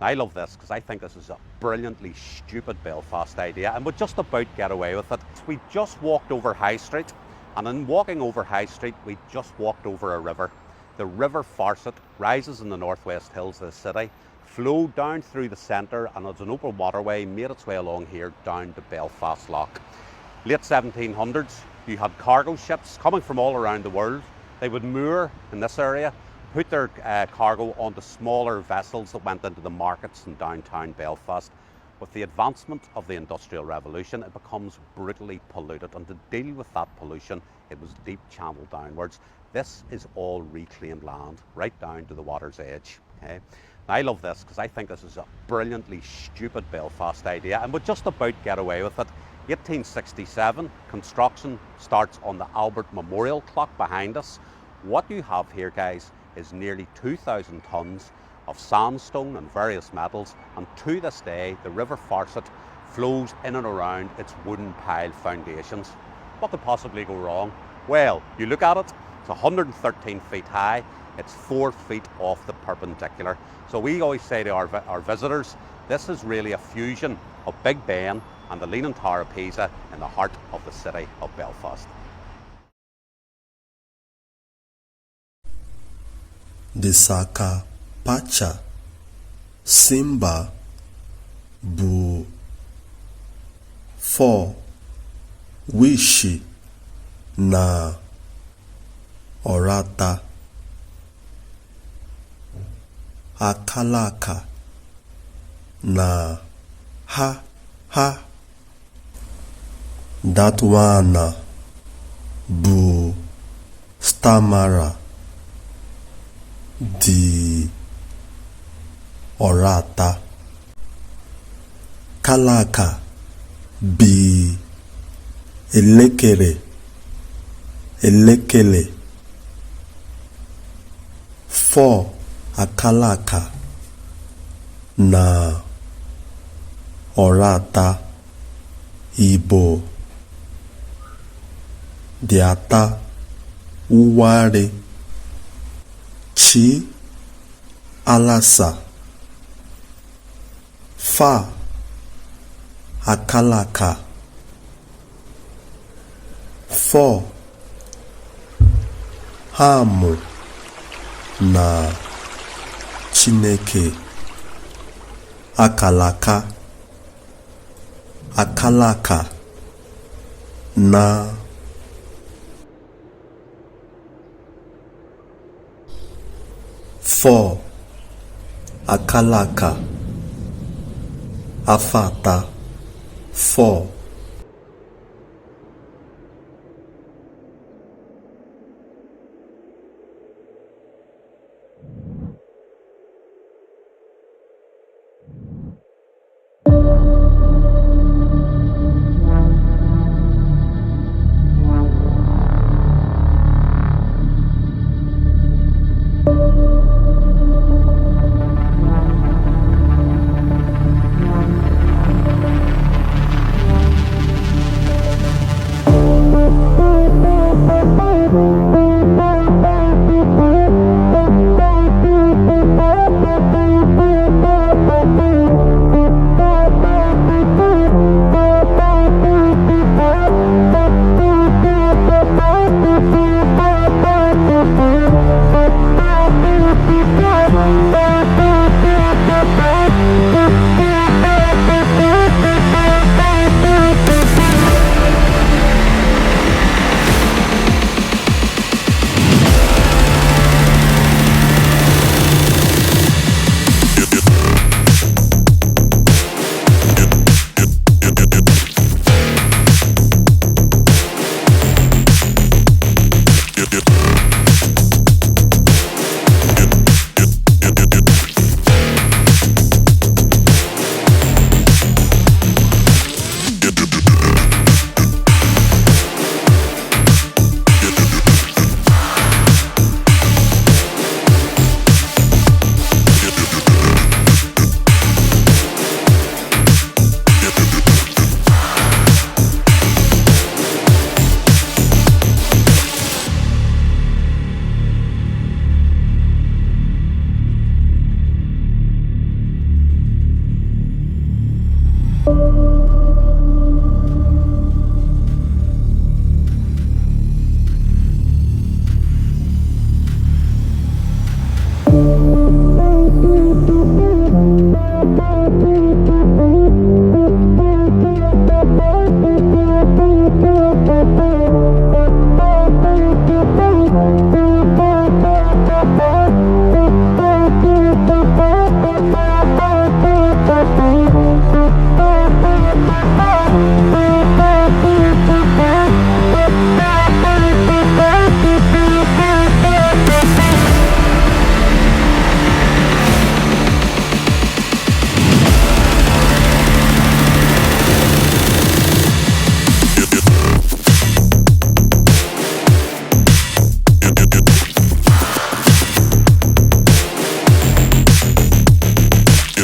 I love this because I think this is a brilliantly stupid Belfast idea and would just about get away with it. We just walked over High Street, and in walking over High Street we just walked over a river. The River Farset rises in the northwest hills of the city, flowed down through the centre, and as an open waterway made its way along here down to Belfast Lough. Late 1700s, you had cargo ships coming from all around the world. They would moor in this area, put their cargo onto smaller vessels that went into the markets in downtown Belfast. With the advancement of the Industrial Revolution, it becomes brutally polluted, and to deal with that pollution, it was deep channel downwards. This is all reclaimed land, right down to the water's edge. Okay? Now, I love this because I think this is a brilliantly stupid Belfast idea and would just about get away with it. 1867, construction starts on the Albert Memorial Clock behind us. What you have here, guys, is nearly 2,000 tonnes of sandstone and various metals, and to this day the River Farset flows in and around its wooden pile foundations. What could possibly go wrong? Well, you look at it, it's 113 feet high, it's 4 feet off the perpendicular. So we always say to our visitors, this is really a fusion of Big Ben and the Leaning Tower of Pisa in the heart of the city of Belfast. The Saka Pacha Simba Bu 4 Wishi Na Orata Akalaka Na Ha Ha. That one Bu Stamara Di Orata Kalaka Bi Elekere Elekele 4 Akalaka Na Orata Ibo Diata Uware Chi Alasa Fa Akalaka 4 Hamu Na Chineke Akalaka Akalaka Na 4 Akalaka Afata 4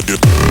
Get